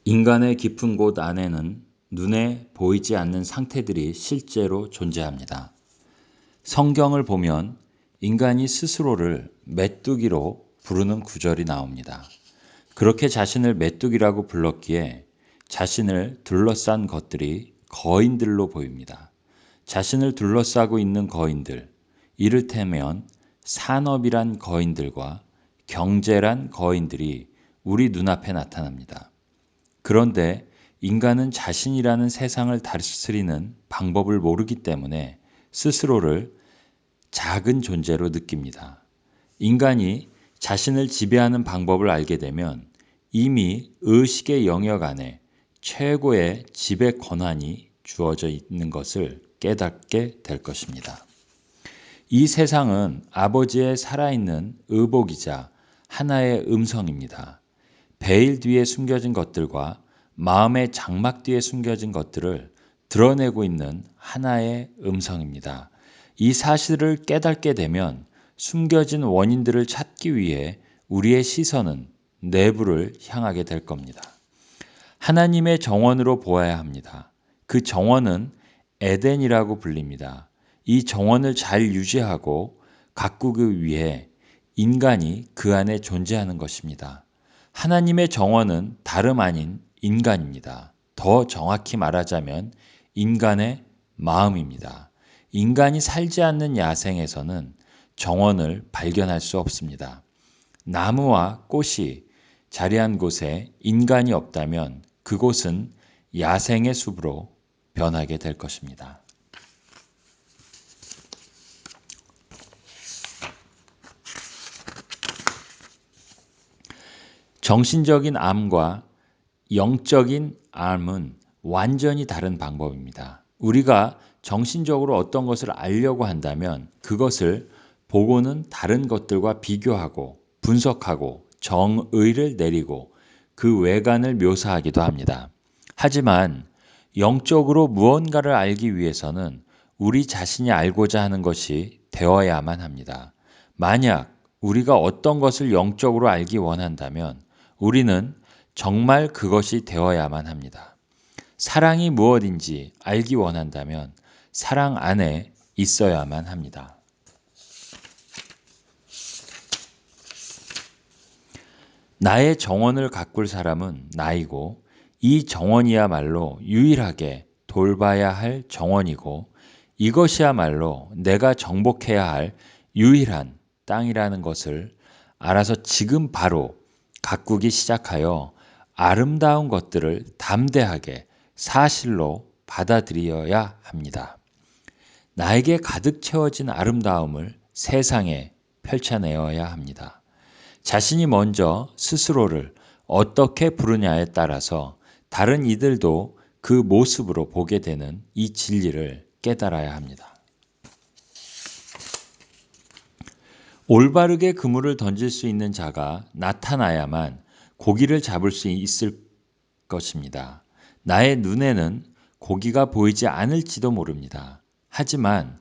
인간의 깊은 곳 안에는 눈에 보이지 않는 상태들이 실제로 존재합니다. 성경을 보면 인간이 스스로를 메뚜기로 부르는 구절이 나옵니다. 그렇게 자신을 메뚜기라고 불렀기에 자신을 둘러싼 것들이 거인들로 보입니다. 자신을 둘러싸고 있는 거인들, 이를테면 산업이란 거인들과 경제란 거인들이 우리 눈앞에 나타납니다. 그런데 인간은 자신이라는 세상을 다스리는 방법을 모르기 때문에 스스로를 작은 존재로 느낍니다. 인간이 자신을 지배하는 방법을 알게 되면 이미 의식의 영역 안에 최고의 지배 권한이 주어져 있는 것을 깨닫게 될 것입니다. 이 세상은 아버지의 살아있는 의복이자 하나의 음성입니다. 베일 뒤에 숨겨진 것들과 마음의 장막 뒤에 숨겨진 것들을 드러내고 있는 하나의 음성입니다. 이 사실을 깨닫게 되면 숨겨진 원인들을 찾기 위해 우리의 시선은 내부를 향하게 될 겁니다. 하나님의 정원으로 보아야 합니다. 그 정원은 에덴이라고 불립니다. 이 정원을 잘 유지하고 가꾸기 위해 인간이 그 안에 존재하는 것입니다. 하나님의 정원은 다름 아닌 인간입니다. 더 정확히 말하자면 인간의 마음입니다. 인간이 살지 않는 야생에서는 정원을 발견할 수 없습니다. 나무와 꽃이 자리한 곳에 인간이 없다면 그곳은 야생의 숲으로 변하게 될 것입니다. 정신적인 암과 영적인 암은 완전히 다른 방법입니다. 우리가 정신적으로 어떤 것을 알려고 한다면 그것을 보고는 다른 것들과 비교하고 분석하고 정의를 내리고 그 외관을 묘사하기도 합니다. 하지만 영적으로 무언가를 알기 위해서는 우리 자신이 알고자 하는 것이 되어야만 합니다. 만약 우리가 어떤 것을 영적으로 알기 원한다면 우리는 정말 그것이 되어야만 합니다. 사랑이 무엇인지 알기 원한다면 사랑 안에 있어야만 합니다. 나의 정원을 가꿀 사람은 나이고 이 정원이야말로 유일하게 돌봐야 할 정원이고 이것이야말로 내가 정복해야 할 유일한 땅이라는 것을 알아서 지금 바로 가꾸기 시작하여 아름다운 것들을 담대하게 사실로 받아들여야 합니다. 나에게 가득 채워진 아름다움을 세상에 펼쳐내어야 합니다. 자신이 먼저 스스로를 어떻게 부르냐에 따라서 다른 이들도 그 모습으로 보게 되는 이 진리를 깨달아야 합니다. 올바르게 그물을 던질 수 있는 자가 나타나야만 고기를 잡을 수 있을 것입니다. 나의 눈에는 고기가 보이지 않을지도 모릅니다. 하지만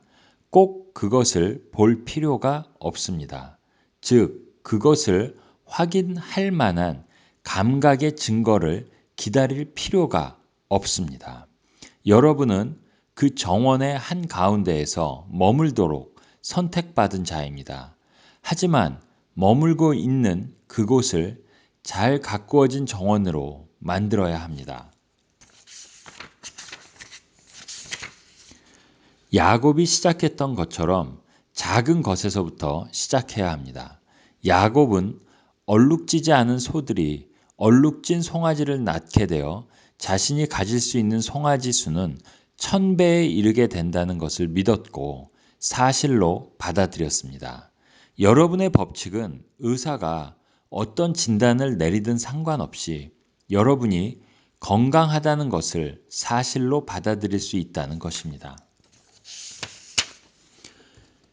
꼭 그것을 볼 필요가 없습니다. 즉, 그것을 확인할 만한 감각의 증거를 기다릴 필요가 없습니다. 여러분은 그 정원의 한가운데에서 머물도록 선택받은 자입니다. 하지만 머물고 있는 그곳을 잘 가꾸어진 정원으로 만들어야 합니다. 야곱이 시작했던 것처럼 작은 것에서부터 시작해야 합니다. 야곱은 얼룩지지 않은 소들이 얼룩진 송아지를 낳게 되어 자신이 가질 수 있는 송아지 수는 1000배에 이르게 된다는 것을 믿었고 사실로 받아들였습니다. 여러분의 법칙은 의사가 어떤 진단을 내리든 상관없이 여러분이 건강하다는 것을 사실로 받아들일 수 있다는 것입니다.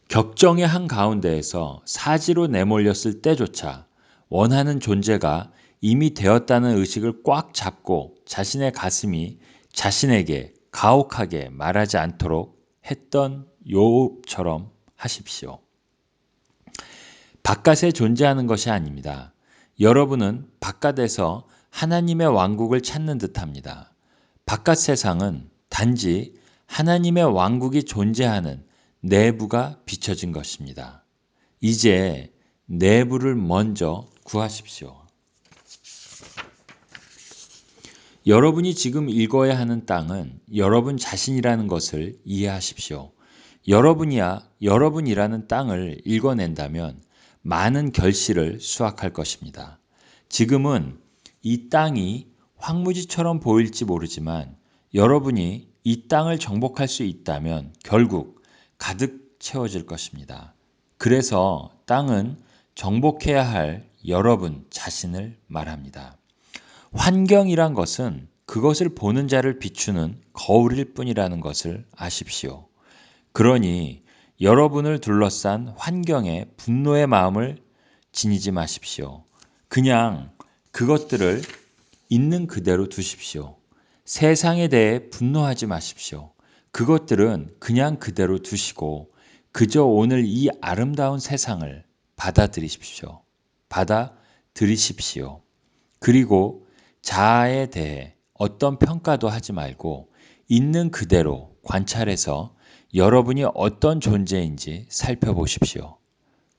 격정의 한가운데에서 사지로 내몰렸을 때조차 원하는 존재가 이미 되었다는 의식을 꽉 잡고 자신의 가슴이 자신에게 가혹하게 말하지 않도록 했던 욥처럼 하십시오. 바깥에 존재하는 것이 아닙니다. 여러분은 바깥에서 하나님의 왕국을 찾는 듯합니다. 바깥 세상은 단지 하나님의 왕국이 존재하는 내부가 비춰진 것입니다. 이제 내부를 먼저 구하십시오. 여러분이 지금 읽어야 하는 땅은 여러분 자신이라는 것을 이해하십시오. 여러분이라는 땅을 읽어낸다면 많은 결실을 수확할 것입니다. 지금은 이 땅이 황무지처럼 보일지 모르지만 여러분이 이 땅을 정복할 수 있다면 결국 가득 채워질 것입니다. 그래서 땅은 정복해야 할 여러분 자신을 말합니다. 환경이란 것은 그것을 보는 자를 비추는 거울일 뿐이라는 것을 아십시오. 그러니 여러분을 둘러싼 환경에 분노의 마음을 지니지 마십시오. 그냥 그것들을 있는 그대로 두십시오. 세상에 대해 분노하지 마십시오. 그것들은 그냥 그대로 두시고 그저 오늘 이 아름다운 세상을 받아들이십시오. 받아들이십시오. 그리고 자아에 대해 어떤 평가도 하지 말고 있는 그대로 관찰해서 여러분이 어떤 존재인지 살펴보십시오.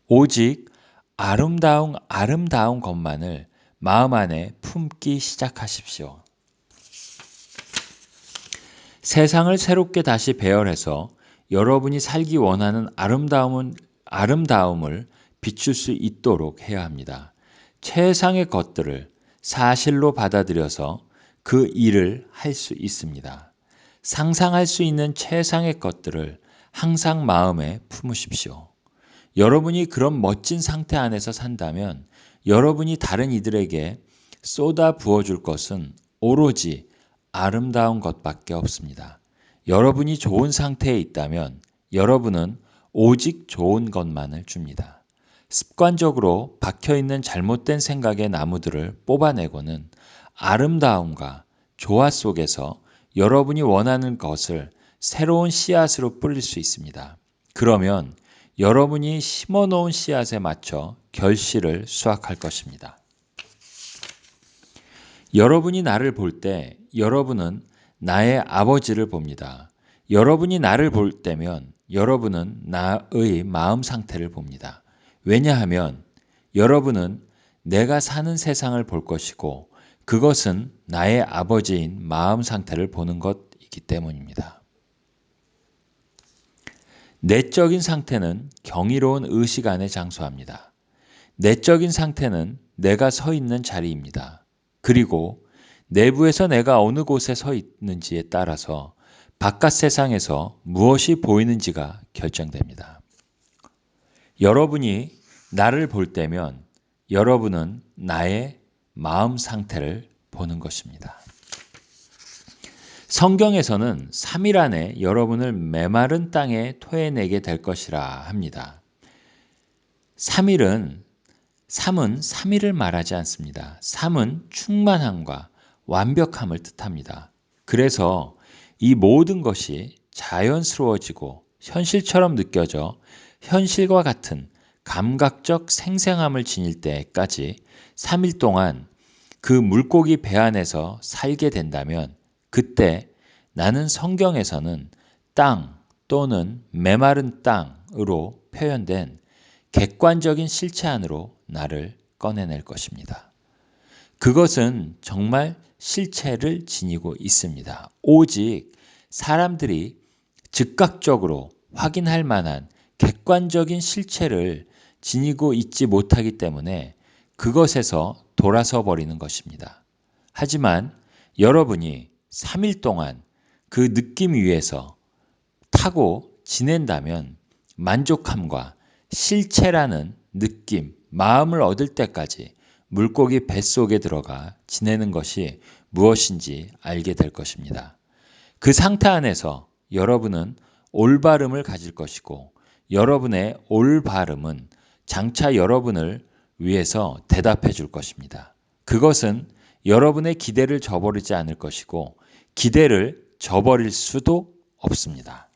오직 아름다운 것만을 마음 안에 품기 시작하십시오. 세상을 새롭게 다시 배열해서 여러분이 살기 원하는 아름다움을 비출 수 있도록 해야 합니다. 최상의 것들을 사실로 받아들여서 그 일을 할 수 있습니다. 상상할 수 있는 최상의 것들을 항상 마음에 품으십시오. 여러분이 그런 멋진 상태 안에서 산다면 여러분이 다른 이들에게 쏟아 부어줄 것은 오로지 아름다운 것밖에 없습니다. 여러분이 좋은 상태에 있다면 여러분은 오직 좋은 것만을 줍니다. 습관적으로 박혀있는 잘못된 생각의 나무들을 뽑아내고는 아름다움과 조화 속에서 여러분이 원하는 것을 새로운 씨앗으로 뿌릴 수 있습니다. 그러면 여러분이 심어놓은 씨앗에 맞춰 결실을 수확할 것입니다. 여러분이 나를 볼 때 여러분은 나의 아버지를 봅니다. 여러분이 나를 볼 때면 여러분은 나의 마음 상태를 봅니다. 왜냐하면 여러분은 내가 사는 세상을 볼 것이고 그것은 나의 아버지인 마음 상태를 보는 것이기 때문입니다. 내적인 상태는 경이로운 의식 안에 장소합니다. 내적인 상태는 내가 서 있는 자리입니다. 그리고 내부에서 내가 어느 곳에 서 있는지에 따라서 바깥 세상에서 무엇이 보이는지가 결정됩니다. 여러분이 나를 볼 때면 여러분은 나의 마음 상태를 보는 것입니다. 성경에서는 3일 안에 여러분을 메마른 땅에 토해내게 될 것이라 합니다. 3은 3일을 말하지 않습니다. 3은 충만함과 완벽함을 뜻합니다. 그래서 이 모든 것이 자연스러워지고 현실처럼 느껴져 현실과 같은 감각적 생생함을 지닐 때까지 3일 동안 그 물고기 배 안에서 살게 된다면 그때 나는 성경에서는 땅 또는 메마른 땅으로 표현된 객관적인 실체 안으로 나를 꺼내낼 것입니다. 그것은 정말 실체를 지니고 있습니다. 오직 사람들이 즉각적으로 확인할 만한 객관적인 실체를 지니고 있지 못하기 때문에 그것에서 돌아서 버리는 것입니다. 하지만 여러분이 3일 동안 그 느낌 위에서 타고 지낸다면 만족함과 실체라는 느낌, 마음을 얻을 때까지 물고기 뱃속에 들어가 지내는 것이 무엇인지 알게 될 것입니다. 그 상태 안에서 여러분은 올바름을 가질 것이고 여러분의 올바름은 장차 여러분을 위해서 대답해 줄 것입니다. 그것은 여러분의 기대를 저버리지 않을 것이고 기대를 저버릴 수도 없습니다.